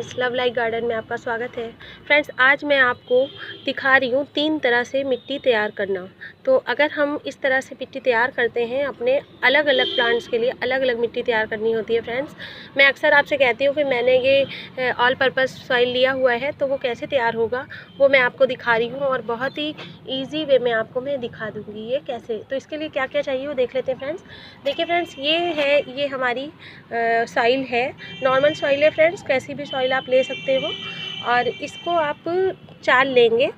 Friends, love like garden में आपका स्वागत है। फ्रेंड्स, आज मैं आपको दिखा रही हूँ 3 तरह से मिट्टी तैयार करना। तो अगर हम इस तरह से मिट्टी तैयार करते हैं, अपने अलग अलग प्लांट्स के लिए अलग अलग मिट्टी तैयार करनी होती है। फ्रेंड्स, मैं अक्सर आपसे कहती हूँ कि मैंने ये ऑल पर्पज़ सॉइल लिया हुआ है, तो वो कैसे तैयार होगा वो मैं आपको दिखा रही हूँ और बहुत ही ईजी वे में आपको मैं दिखा दूँगी ये कैसे। तो इसके लिए क्या क्या चाहिए वो देख लेते हैं फ्रेंड्स। देखिए फ्रेंड्स, ये हमारी सॉइल है, नॉर्मल सॉइल है फ्रेंड्स, कैसी भी सॉइल आप ले सकते हो। और इसको आप चाल लेंगे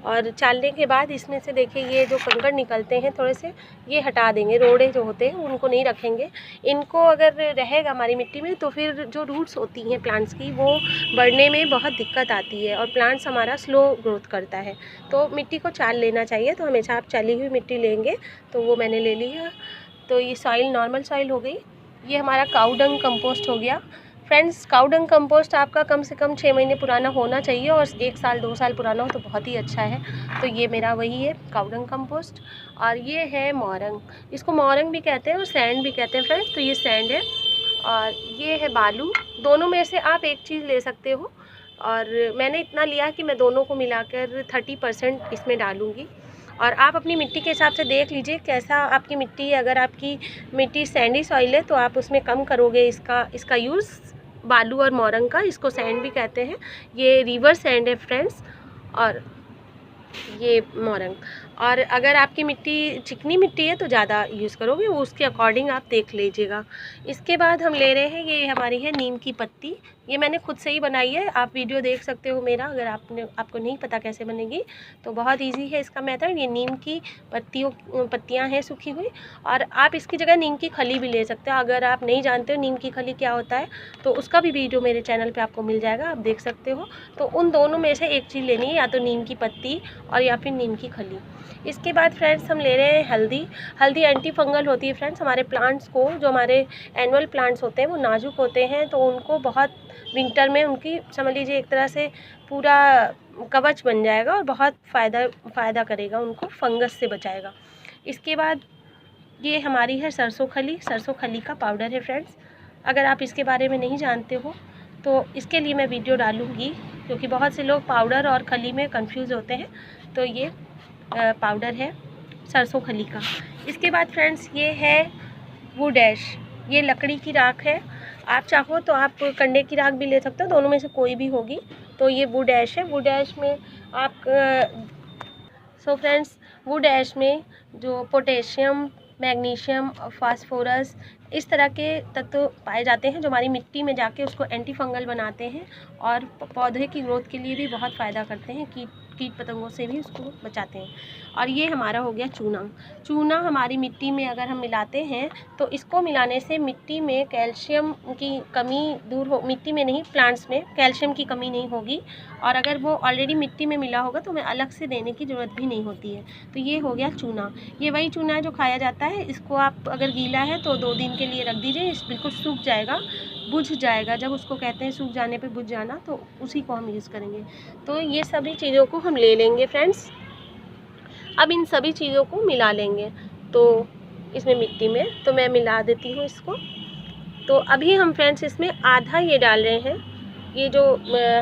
और चालने के बाद इसमें से देखिए ये जो कंकड़ निकलते हैं थोड़े से, ये हटा देंगे। रोड़े जो होते हैं उनको नहीं रखेंगे। इनको अगर रहेगा हमारी मिट्टी में तो फिर जो रूट्स होती हैं प्लांट्स की वो बढ़ने में बहुत दिक्कत आती है और प्लांट्स हमारा स्लो ग्रोथ करता है। तो मिट्टी को चाल लेना चाहिए। तो हमेशा आप चली हुई मिट्टी लेंगे। तो वो मैंने ले ली है। तो ये सॉइल नॉर्मल सॉइल हो गई। ये हमारा काऊ डंग कंपोस्ट हो गया। फ्रेंड्स, काऊ डंग कंपोस्ट आपका कम से कम 6 महीने पुराना होना चाहिए और 1 साल 2 साल पुराना हो तो बहुत ही अच्छा है। तो ये मेरा वही है काऊ डंग कंपोस्ट। और ये है मोरंग, इसको मोरंग भी कहते हैं और सैंड भी कहते हैं फ्रेंड्स। तो ये सैंड है और ये है बालू। दोनों में से आप एक चीज़ ले सकते हो और मैंने इतना लिया कि मैं दोनों को मिलाकर 30% इसमें डालूँगी। और आप अपनी मिट्टी के हिसाब से देख लीजिए कैसा आपकी मिट्टी है। अगर आपकी मिट्टी सैंडी सॉइल है तो आप उसमें कम करोगे इसका यूज़, बालू और मोरंग का। इसको सैंड भी कहते हैं। ये रिवर सैंड है फ्रेंड्स और ये मोरंग। और अगर आपकी मिट्टी चिकनी मिट्टी है तो ज़्यादा यूज़ करोगे, वो उसके अकॉर्डिंग आप देख लीजिएगा। इसके बाद हम ले रहे हैं, ये हमारी है नीम की पत्ती। ये मैंने खुद से ही बनाई है, आप वीडियो देख सकते हो मेरा। अगर आपको नहीं पता कैसे बनेगी तो बहुत इजी है इसका मेथड। ये नीम की पत्तियाँ हैं सूखी हुई और आप इसकी जगह नीम की खली भी ले सकते हो। अगर आप नहीं जानते हो नीम की खली क्या होता है तो उसका भी वीडियो मेरे चैनल पर आपको मिल जाएगा, आप देख सकते हो। तो उन दोनों में से एक चीज़ लेनी है, या तो नीम की पत्ती और या फिर नीम की खली। इसके बाद फ्रेंड्स हम ले रहे हैं हल्दी। हल्दी एंटी फंगल होती है फ्रेंड्स। हमारे प्लांट्स को, जो हमारे एनुअल प्लांट्स होते हैं वो नाजुक होते हैं, तो उनको बहुत विंटर में उनकी समझ लीजिए एक तरह से पूरा कवच बन जाएगा और बहुत फ़ायदा करेगा, उनको फंगस से बचाएगा। इसके बाद ये हमारी है सरसों खली। सरसों खली का पाउडर है फ्रेंड्स। अगर आप इसके बारे में नहीं जानते हो तो इसके लिए मैं वीडियो डालूँगी, क्योंकि बहुत से लोग पाउडर और खली में कंफ्यूज होते हैं। तो ये पाउडर है सरसों खली का। इसके बाद फ्रेंड्स ये है वुड ऐश। ये लकड़ी की राख है। आप चाहो तो आप कंडे की राख भी ले सकते हो, दोनों में से कोई भी होगी। तो ये वुड ऐश है। वुड ऐश में आप फ्रेंड्स, वुड ऐश में जो पोटेशियम, मैग्नीशियम, फास्फोरस, इस तरह के तत्व पाए जाते हैं जो हमारी मिट्टी में जाके उसको एंटी फंगल बनाते हैं और पौधे की ग्रोथ के लिए भी बहुत फ़ायदा करते हैं। कीट पतंगों से भी उसको बचाते हैं। और ये हमारा हो गया चूना। चूना हमारी मिट्टी में अगर हम मिलाते हैं तो इसको मिलाने से मिट्टी में कैल्शियम की कमी दूर हो, मिट्टी में नहीं प्लांट्स में कैल्शियम की कमी नहीं होगी। और अगर वो ऑलरेडी मिट्टी में मिला होगा तो हमें अलग से देने की ज़रूरत भी नहीं होती है। तो ये हो गया चूना। ये वही चूना है जो खाया जाता है। इसको आप अगर गीला है तो 2 दिन के लिए रख दीजिए, इस बिल्कुल सूख जाएगा, बुझ जाएगा। जब उसको कहते हैं सूख जाने पे बुझ जाना, तो उसी को हम यूज़ करेंगे। तो ये सभी चीज़ों को हम ले लेंगे फ्रेंड्स। अब इन सभी चीज़ों को मिला लेंगे तो इसमें मिट्टी में, तो मैं मिला देती हूँ इसको। तो अभी हम फ्रेंड्स इसमें आधा ये डाल रहे हैं। ये जो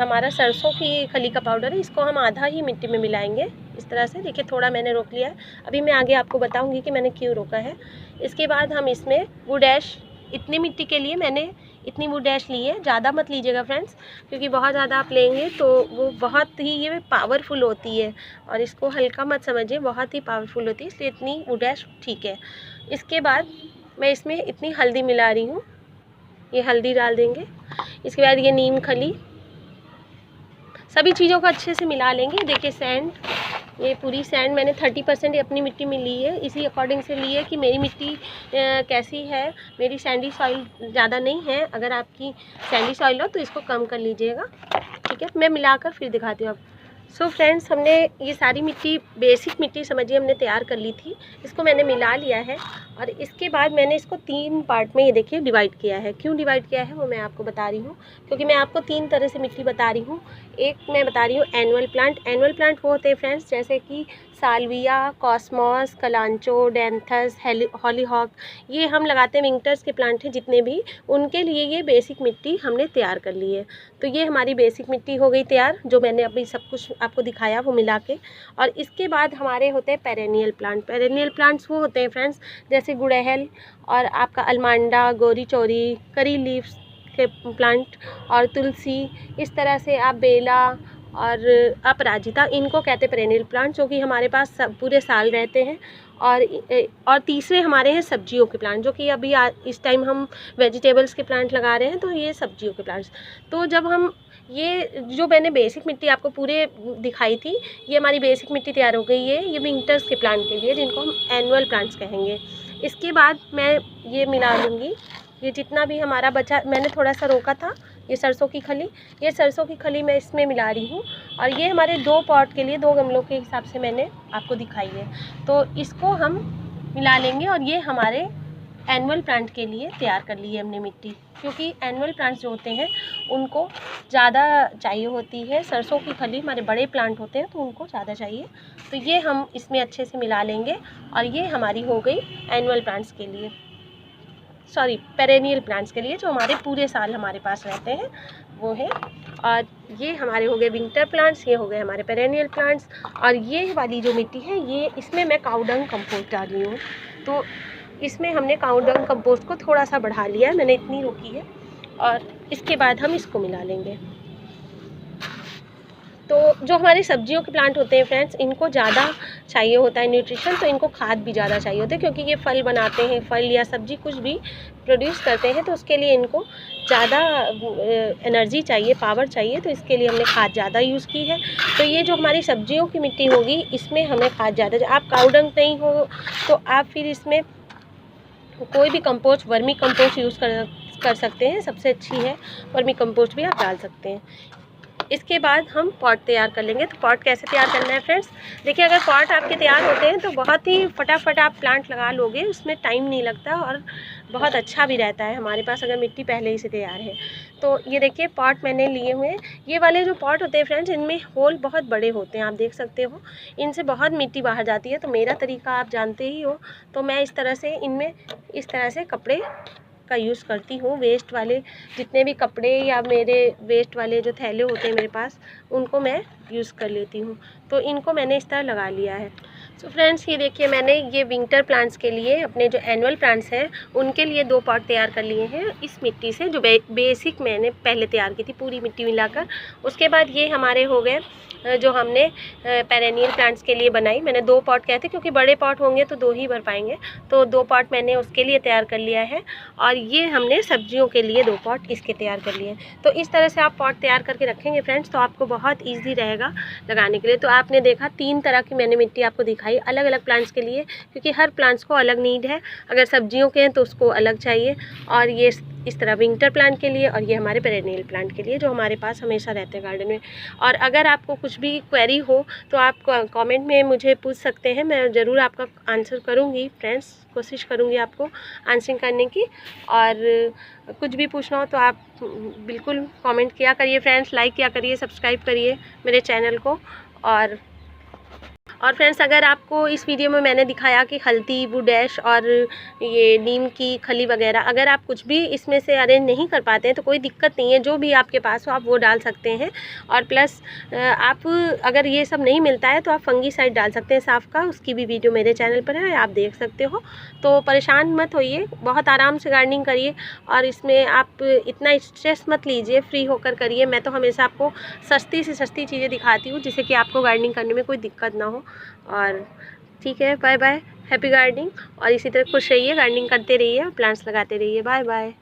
हमारा सरसों की खली का पाउडर है, इसको हम आधा ही मिट्टी में मिलाएंगे इस तरह से। देखिए थोड़ा मैंने रोक लिया है, अभी मैं आगे आपको बताऊंगी कि मैंने क्यों रोका है। इसके बाद हम इसमें वुड ऐश, इतनी मिट्टी के लिए मैंने इतनी वुड ऐश ली है। ज़्यादा मत लीजिएगा फ्रेंड्स, क्योंकि बहुत ज़्यादा आप लेंगे तो वो बहुत ही ये पावरफुल होती है और इसको हल्का मत समझिए, बहुत ही पावरफुल होती है, इसलिए इतनी वुड ऐश ठीक है। इसके बाद मैं इसमें इतनी हल्दी मिला रही हूँ, ये हल्दी डाल देंगे। इसके बाद ये नीम खली, सभी चीज़ों को अच्छे से मिला लेंगे। देखिए सैंड, ये पूरी सैंड मैंने 30% अपनी मिट्टी में ली है, इसी अकॉर्डिंग से ली है कि मेरी मिट्टी कैसी है। मेरी सैंडी सॉइल ज़्यादा नहीं है, अगर आपकी सैंडी सॉइल हो तो इसको कम कर लीजिएगा। ठीक है, मैं मिलाकर फिर दिखाती हूँ आपको। सो फ्रेंड्स, हमने ये सारी मिट्टी, बेसिक मिट्टी समझिए हमने तैयार कर ली थी। इसको मैंने मिला लिया है और इसके बाद मैंने इसको 3 पार्ट में ये देखिए डिवाइड किया है। क्यों डिवाइड किया है वो मैं आपको बता रही हूँ, क्योंकि मैं आपको 3 तरह से मिट्टी बता रही हूँ। एक मैं बता रही हूँ एनुअल प्लांट। एनुअल प्लांट वो होते हैं फ्रेंड्स जैसे कि Salvia, Cosmos, kalanchoe, Dianthus, hollyhock, ये हम लगाते हैं विंटर्स के प्लांट हैं जितने भी, उनके लिए ये बेसिक मिट्टी हमने तैयार कर ली है। तो ये हमारी बेसिक मिट्टी हो गई तैयार, जो मैंने अभी सब कुछ आपको दिखाया वो मिला के। और इसके बाद हमारे होते हैं पेरेनियल प्लांट। पेरेनियल प्लांट्स वो होते हैं फ्रेंड्स जैसे गुड़हल और आपका अलमांडा, गोरी चोरी, करी लीव्स के प्लांट और तुलसी, इस तरह से आप बेला और अपराजिता, इनको कहते हैं पेरेनियल प्लांट, जो कि हमारे पास पूरे साल रहते हैं। और तीसरे हमारे हैं सब्जियों के प्लांट, जो कि अभी इस टाइम हम वेजिटेबल्स के प्लांट लगा रहे हैं, तो ये सब्जियों के प्लांट्स। तो जब हम ये जो मैंने बेसिक मिट्टी आपको पूरे दिखाई थी, ये हमारी बेसिक मिट्टी तैयार हो गई है ये विंटर्स के प्लांट के लिए, जिनको हम एनुअल प्लांट्स कहेंगे। इसके बाद मैं ये मिला लूँगी, ये जितना भी हमारा बचा, मैंने थोड़ा सा रोका था, ये सरसों की खली, ये सरसों की खली मैं इसमें मिला रही हूँ। और ये हमारे 2 पॉट के लिए 2 गमलों के हिसाब से मैंने आपको दिखाई है, तो इसको हम मिला लेंगे। और ये हमारे एनुअल प्लांट के लिए तैयार कर ली है हमने मिट्टी, क्योंकि एनुअल प्लांट्स जो होते हैं उनको ज़्यादा चाहिए होती है। सरसों की खली हमारे बड़े प्लांट होते हैं तो उनको ज़्यादा चाहिए, तो ये हम इसमें अच्छे से मिला लेंगे। और ये हमारी हो गई एनुअल प्लांट्स के लिए, सॉरी पेरेनियल प्लांट्स के लिए, जो हमारे पूरे साल हमारे पास रहते हैं वो है। और ये हमारे हो गए विंटर प्लांट्स, ये हो गए हमारे पेरेनियल प्लांट्स। और ये वाली जो मिट्टी है ये, इसमें मैं काऊ डंग कंपोस्ट डाल रही हूँ, तो इसमें हमने काऊ डंग कंपोस्ट को थोड़ा सा बढ़ा लिया है, मैंने इतनी रोकी है। और इसके बाद हम इसको मिला लेंगे। तो जो हमारे सब्जियों के प्लांट होते हैं फ्रेंड्स, इनको ज़्यादा चाहिए होता है न्यूट्रिशन, तो इनको खाद भी ज़्यादा चाहिए होते हैं, क्योंकि ये फल बनाते हैं, फल या सब्जी कुछ भी प्रोड्यूस करते हैं, तो उसके लिए इनको ज़्यादा एनर्जी चाहिए, पावर चाहिए, तो इसके लिए हमने खाद ज़्यादा यूज़ की है। तो ये जो हमारी सब्जियों की मिट्टी होगी इसमें हमें खाद ज़्यादा, आप काऊ डंग नहीं हो तो आप फिर इसमें कोई भी कंपोस्ट, वर्मी कंपोस्ट यूज़ कर सकते हैं, सबसे अच्छी है वर्मी कंपोस्ट भी आप डाल सकते हैं। इसके बाद हम पॉट तैयार कर लेंगे। तो पॉट कैसे तैयार करना है फ्रेंड्स, देखिए अगर पॉट आपके तैयार होते हैं तो बहुत ही फटाफट आप प्लांट लगा लोगे, उसमें टाइम नहीं लगता और बहुत अच्छा भी रहता है हमारे पास अगर मिट्टी पहले ही से तैयार है। तो ये देखिए पॉट मैंने लिए हुए हैं। ये वाले जो पॉट होते हैं फ्रेंड्स, इनमें होल बहुत बड़े होते हैं, आप देख सकते हो, इनसे बहुत मिट्टी बाहर जाती है। तो मेरा तरीका आप जानते ही हो, तो मैं इस तरह से इनमें इस तरह से कपड़े का यूज़ करती हूँ। वेस्ट वाले जितने भी कपड़े या मेरे वेस्ट वाले जो थैले होते हैं मेरे पास, उनको मैं यूज़ कर लेती हूँ। तो इनको मैंने इस तरह लगा लिया है। सो फ्रेंड्स ये देखिए मैंने ये विंटर प्लांट्स के लिए, अपने जो एनुअल प्लांट्स हैं उनके लिए 2 पॉट तैयार कर लिए हैं इस मिट्टी से, जो बेसिक मैंने पहले तैयार की थी पूरी मिट्टी मिलाकर। उसके बाद ये हमारे हो गए जो हमने पेरेनियल प्लांट्स के लिए बनाई। मैंने 2 पॉट कहे थे, क्योंकि बड़े पॉट होंगे तो 2 ही भर पाएंगे, तो 2 पॉट मैंने उसके लिए तैयार कर लिया है। और ये हमने सब्जियों के लिए 2 पॉट इसके तैयार कर लिए। तो इस तरह से आप पॉट तैयार करके रखेंगे फ्रेंड्स, तो आपको बहुत ईजी रहेगा लगाने के लिए। तो आपने देखा 3 तरह की मैंने मिट्टी आपको दिखाई अलग अलग प्लांट्स के लिए, क्योंकि हर प्लांट्स को अलग नीड है। अगर सब्जियों के हैं तो उसको अलग चाहिए, और ये इस तरह विंटर प्लांट के लिए, और ये हमारे पेरेनियल प्लांट के लिए जो हमारे पास हमेशा रहते हैं गार्डन में। और अगर आपको कुछ भी क्वेरी हो तो आप कमेंट में मुझे पूछ सकते हैं, मैं ज़रूर आपका आंसर करूँगी फ्रेंड्स, कोशिश करूँगी आपको आंसरिंग करने की। और कुछ भी पूछना हो तो आप बिल्कुल कमेंट किया करिए फ्रेंड्स, लाइक किया करिए, सब्सक्राइब करिए मेरे चैनल को। और फ्रेंड्स अगर आपको इस वीडियो में मैंने दिखाया कि हल्दी, बुडैश और ये नीम की खली वगैरह, अगर आप कुछ भी इसमें से अरेंज नहीं कर पाते हैं तो कोई दिक्कत नहीं है, जो भी आपके पास हो आप वो डाल सकते हैं। और प्लस आप अगर ये सब नहीं मिलता है तो आप फंगीसाइड डाल सकते हैं साफ का, उसकी भी वीडियो मेरे चैनल पर है, आप देख सकते हो। तो परेशान मत होइए, बहुत आराम से गार्डनिंग करिए, और इसमें आप इतना स्ट्रेस मत लीजिए, फ्री होकर करिए। मैं तो हमेशा आपको सस्ती से सस्ती चीज़ें दिखाती हूँ, जिससे कि आपको गार्डनिंग करने में कोई दिक्कत ना हो। और ठीक है, बाय बाय, हैप्पी गार्डनिंग। और इसी तरह खुश रहिए, गार्डनिंग करते रहिए और प्लांट्स लगाते रहिए। Bye bye.